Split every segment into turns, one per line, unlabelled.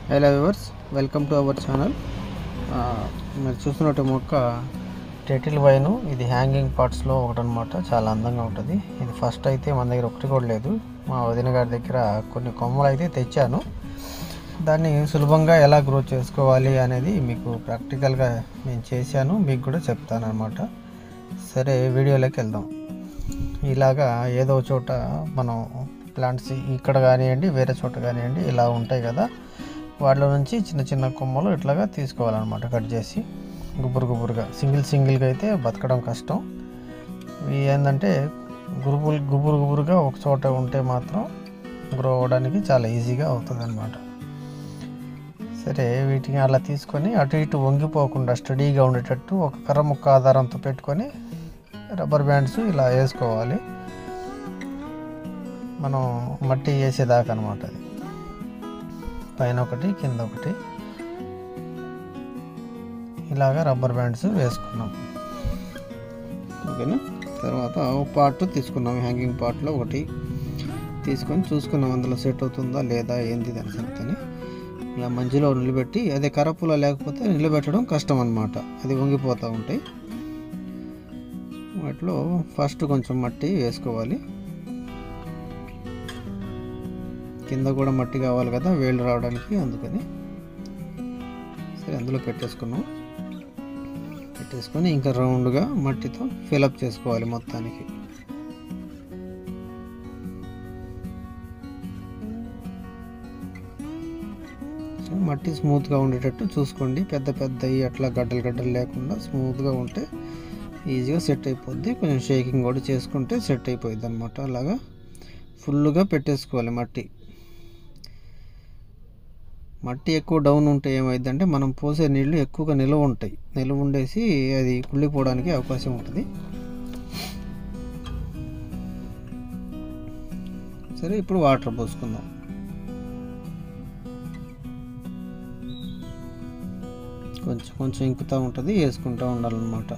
Hello viewers, welcome to our channel. మీరు చూస్తున్నట్టు మొక్క టెటిల్ వైన్. ఇది హ్యాంగింగ్ పార్ట్స్లో ఒకటి అనమాట. చాలా అందంగా ఉంటుంది. ఇది ఫస్ట్ అయితే మన దగ్గర ఒకటి కూడా లేదు. మా వదిన గారి దగ్గర కొన్ని కొమ్మలు అయితే తెచ్చాను. దాన్ని సులభంగా ఎలా గ్రో చేసుకోవాలి అనేది మీకు ప్రాక్టికల్గా నేను చేశాను, మీకు కూడా చెప్తాను అనమాట. సరే, వీడియోలోకి వెళ్దాం. ఇలాగా ఏదో చోట మనం ప్లాంట్స్ ఇక్కడ కానివ్వండి, వేరే చోట కానివ్వండి, ఇలా ఉంటాయి కదా, వాటిలో నుంచి చిన్న చిన్న కొమ్మలు ఇట్లాగా తీసుకోవాలన్నమాట. కట్ చేసి గుబురుగా సింగిల్గా అయితే బతకడం కష్టం. ఇవి ఏంటంటే గుబురుగా ఒక చోట ఉంటే మాత్రం గ్రో అవ్వడానికి చాలా ఈజీగా అవుతుంది అన్నమాట. సరే, వీటిని అలా తీసుకొని అటు ఇటు వంగిపోకుండా స్టడీగా ఉండేటట్టు ఒక కర్ర ముక్క ఆధారంతో పెట్టుకొని రబ్బర్ బ్యాండ్స్ ఇలా వేసుకోవాలి. మనం మట్టి వేసేదాకా అనమాట. అది పైన ఒకటి కింద ఒకటి ఇలాగా రబ్బర్ బ్యాండ్స్ వేసుకున్నాం. ఓకేనా. తర్వాత ఒక పార్ట్ తీసుకున్నాం, హ్యాంగింగ్ పార్ట్లో ఒకటి తీసుకొని చూసుకున్నాం అందులో సెట్ అవుతుందా లేదా ఏంది దాని సంగతిని. ఇలా మధ్యలో నిలబెట్టి, అదే కరపులో లేకపోతే నిలబెట్టడం కష్టం అన్నమాట. అది వంగిపోతూ ఉంటాయి. వాటిలో ఫస్ట్ కొంచెం మట్టి వేసుకోవాలి. కింద కూడా మట్టి కావాలి కదా వేళ్ళు రావడానికి, అందుకని. సరే, అందులో పెట్టేసుకొని ఇంకా రౌండ్గా మట్టితో ఫిలప్ చేసుకోవాలి మొత్తానికి. మట్టి స్మూత్గా ఉండేటట్టు చూసుకోండి. పెద్ద అట్లా గడ్డలు లేకుండా స్మూత్గా ఉంటే ఈజీగా సెట్ అయిపోద్ది. కొంచెం షేకింగ్ కూడా చేసుకుంటే సెట్ అయిపోద్ది అనమాట. అలాగా ఫుల్గా పెట్టేసుకోవాలి మట్టి ఎక్కువ డౌన్ ఉంటే ఏమైందంటే మనం పోసే నీళ్ళు ఎక్కువగా నిల్వ ఉండేసి అది కుళ్ళిపోవడానికి అవకాశం ఉంటుంది. సరే, ఇప్పుడు వాటర్ పోసుకుందాం. కొంచెం ఇంకుతూ ఉంటుంది, వేసుకుంటూ ఉండాలన్నమాట.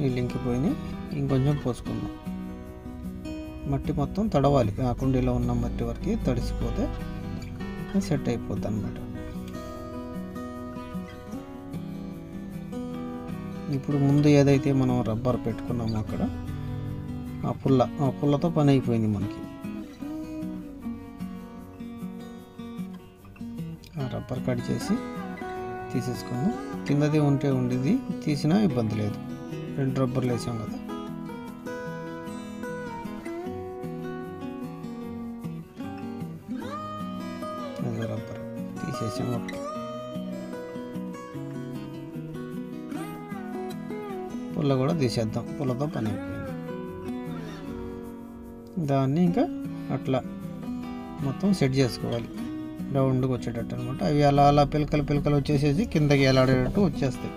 నీళ్ళు ఇంకిపోయినాయి, ఇంకొంచెం పోసుకుందాం. మట్టి మొత్తం తడవాలి, ఆ కుండీలో ఉన్న మట్టి వరకు తడిసిపోతే సెట్ అయిపోద్ది అన్నమాట. ఇప్పుడు ముందు ఏదైతే మనం రబ్బర్ పెట్టుకున్నామో అక్కడ ఆ పుల్లతో పని అయిపోయింది మనకి. ఆ రబ్బర్ కట్ చేసి తీసేసుకుందాం. కిందది ఉండేది తీసినా ఇబ్బంది లేదు. 2 రబ్బర్లు వేసాం కదా. అదే రబ్బర్ తీసేసాం. పుల్ల కూడా తీసేద్దాం, పుల్లతో పని అయిపోయింది. దాన్ని ఇంకా అట్లా మొత్తం సెట్ చేసుకోవాలి, రౌండ్గా వచ్చేటట్టు అనమాట. అవి అలా పిలకలు వచ్చేసేసి కిందకి ఎలాడేటట్టు వచ్చేస్తాయి.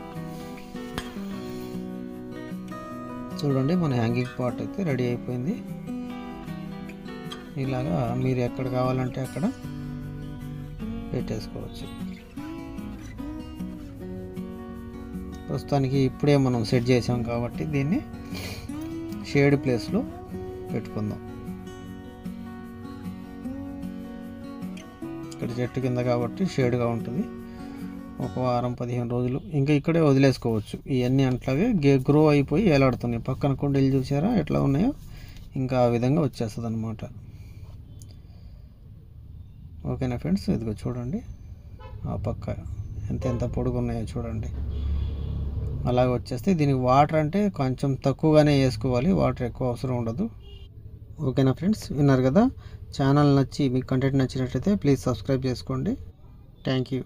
చూడండి, మన హ్యాంగింగ్ పార్ట్ అయితే రెడీ అయిపోయింది. ఇలాగా మీరు ఎక్కడ కావాలంటే అక్కడ పెట్టేసుకోవచ్చు. ప్రస్తుతానికి ఇప్పుడే మనం సెట్ చేసాం కాబట్టి దీన్ని షేడ్ ప్లేస్లో పెట్టుకుందాం. ఇక్కడ చెట్టు కింద కాబట్టి షేడ్గా ఉంటుంది. ఒక వారం 15 రోజులు ఇంకా ఇక్కడే వదిలేసుకోవచ్చు. ఇవన్నీ అట్లాగే గ్రో అయిపోయి వేలాడుతున్నాయి. పక్కన కుండీలు చూసారా ఎట్లా ఉన్నాయో, ఇంకా ఆ విధంగా వచ్చేస్తుంది అనమాట. ఓకేనా ఫ్రెండ్స్, ఇదిగో చూడండి, ఆ పక్క ఎంత పొడుగు ఉన్నాయో చూడండి. అలాగే వచ్చేస్తే దీనికి వాటర్ అంటే కొంచెం తక్కువగానే వేసుకోవాలి, వాటర్ ఎక్కువ అవసరం ఉండదు. ఓకేనా ఫ్రెండ్స్, విన్నారు కదా. ఛానల్ నచ్చి మీకు కంటెంట్ నచ్చినట్లయితే ప్లీజ్ సబ్స్క్రైబ్ చేసుకోండి. Thank you.